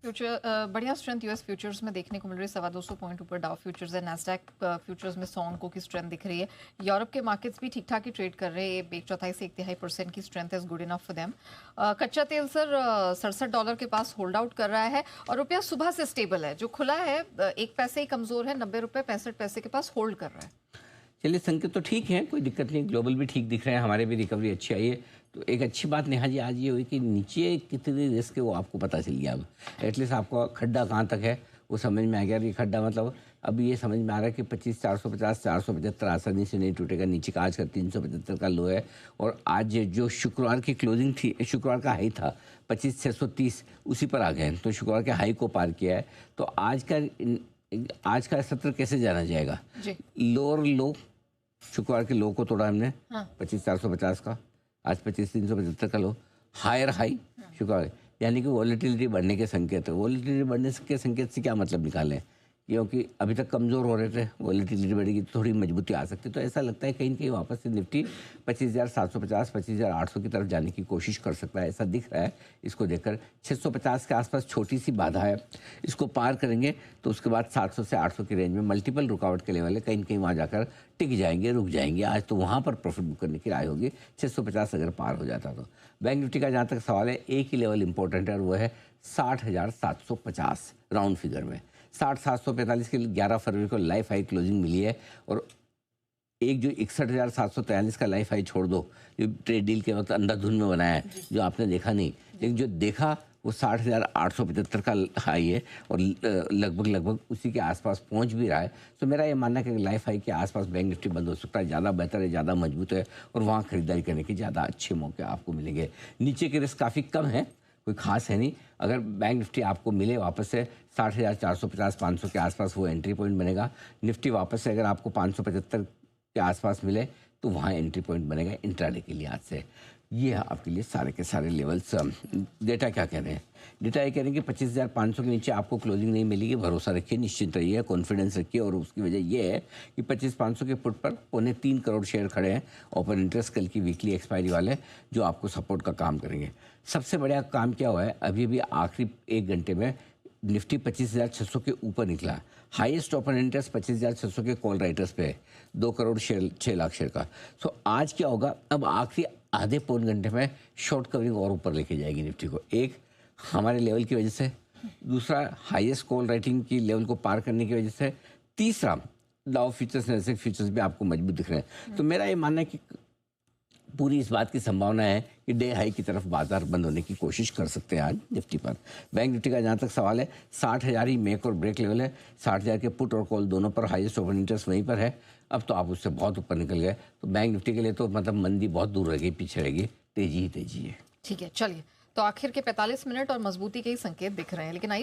Future बढ़िया strength US futures में देखने को मिल रही है। 225 पॉइंट ऊपर डाउ फ्यूचर्स है। नैस्डैक फ्यूचर्स में 100 अंकों की स्ट्रेंथ दिख रही है। यूरोप के मार्केट्स भी ठीक ठाक ही ट्रेड कर रहे हैं। 1/4 से 1/3% की strength is good enough for them. कच्चा तेल सर $67 के पास होल्ड आउट कर रहा है और रुपया सुबह से स्टेबल है। जो खुला है 1 पैसे ही कमजोर है। 90 रुपये 65 पैसे के पास होल्ड कर रहा है। चलिए, संकेत तो ठीक है, कोई दिक्कत नहीं। ग्लोबल भी ठीक दिख रहे हैं, हमारे भी रिकवरी अच्छी आई है। तो एक अच्छी बात नेहा जी आज ये हुई कि नीचे कितनी रिस्क है वो आपको पता चल गया। अब एटलीस्ट आपका खड्डा कहाँ तक है वो समझ में आ गया। ये खड्डा मतलब अब ये समझ में आ रहा है कि 25,450 475 आसानी से नहीं टूटेगा। नीचे का आज का 375 का लो है और आज जो शुक्रवार की क्लोजिंग थी, शुक्रवार का हाई था 25,630, उसी पर आ गए। तो शुक्रवार के हाई को पार किया है। तो आज का सत्र कैसे जाना जाएगा? लोअर लो, शुक्रवार के लो को तोड़ा हमने, हाँ। 25,450 का, आज 25,375 का लो, हायर हाई शुक्रवार, यानी कि वॉलेटिलिटी बढ़ने के संकेत है। वॉलेटिलिटी बढ़ने के संकेत से क्या मतलब निकालें? क्योंकि अभी तक कमज़ोर हो रहे थे, वॉलेटिलिटी बढ़ेगी तो थोड़ी मजबूती आ सकती है। तो ऐसा लगता है कहीं ना कहीं वापस से निफ्टी 25,750 25,800 की तरफ जाने की कोशिश कर सकता है, ऐसा दिख रहा है। इसको देखकर 650 के आसपास छोटी सी बाधा है, इसको पार करेंगे तो उसके बाद 700 से 800 की रेंज में मल्टीपल रुकावट के लेवल है, कहीं ना कहीं वहाँ जाकर टिक जाएंगे, रुक जाएंगे। आज तो वहाँ पर प्रॉफिट बुक करने की राय होगी 650 अगर पार हो जाता तो। बैंक निफ्टी का जहाँ तक सवाल है, एक ही लेवल इंपॉर्टेंट है और वो है 60,750 राउंड फिगर में। 60,745 के 11 फरवरी को लाइफ हाई क्लोजिंग मिली है और एक जो 61,743 का लाइफ हाई छोड़ दो, जो ट्रेड डील के वक्त अंधाधुंध में बनाया है, जो आपने देखा नहीं, लेकिन जो देखा वो 60,875 का हाई है और लगभग उसी के आसपास पहुंच भी रहा है। तो मेरा ये मानना है कि लाइफ हाई के आसपास बैंक निफ्टी बंद हो सकता है, ज़्यादा बेहतर है, ज़्यादा मजबूत है और वहाँ खरीदारी करने के ज़्यादा अच्छे मौके आपको मिलेंगे। नीचे के रिस्क काफ़ी कम है, कोई खास है नहीं। अगर बैंक निफ्टी आपको मिले वापस से 60,450 500 के आसपास, वो एंट्री पॉइंट बनेगा। निफ्टी वापस से अगर आपको 575 के आसपास मिले तो वहाँ एंट्री पॉइंट बनेगा इंट्राडे के लिए आज से। ये है आपके लिए सारे के सारे लेवल्स। डेटा क्या कह रहे हैं? डेटा ये कह रहे हैं कि 25,500 के नीचे आपको क्लोजिंग नहीं मिलेगी। भरोसा रखिए, निश्चिंत रहिए, कॉन्फिडेंस रखिए। और उसकी वजह ये है कि 25,500 के पुट पर 3.25 करोड़ शेयर खड़े हैं ओपन इंटरेस्ट कल की वीकली एक्सपायरी वाले, जो आपको सपोर्ट का काम करेंगे। सबसे बड़ा काम क्या हुआ है, अभी आखिरी 1 घंटे में निफ्टी 25,600 के ऊपर निकला। हाईएस्ट ओपन इंटरेस्ट 25,600 के कॉल राइटर्स पे है, 2 करोड़ शेयर, 6 लाख शेयर का। सो आज क्या होगा, अब आखिरी आधे पौन घंटे में शॉर्ट कवरिंग और ऊपर लेके जाएगी निफ्टी को। एक हमारे लेवल की वजह से, दूसरा हाईएस्ट कॉल राइटिंग की लेवल को पार करने की वजह से, तीसरा डाउ फ्यूचर्स नैस्डैक फ्यूचर्स भी आपको मजबूत दिख रहे हैं। तो मेरा ये मानना है कि पूरी इस बात की संभावना है कि डे हाई की तरफ बाजार बंद होने की कोशिश कर सकते हैं आज निफ्टी पर। बैंक निफ्टी का जहाँ तक सवाल है, 60,000 ही मेक और ब्रेक लेवल है। 60,000 के पुट और कॉल दोनों पर हाईएस्ट ओपन इंटरेस्ट वहीं पर है। अब तो आप उससे बहुत ऊपर निकल गए, तो बैंक निफ्टी के लिए तो मतलब मंदी बहुत दूर रहेगी, पीछे रहेगी, तेजी ही तेजी है। ठीक है, चलिए, तो आखिर के 45 मिनट और मजबूती के ही संकेत दिख रहे हैं, लेकिन आइए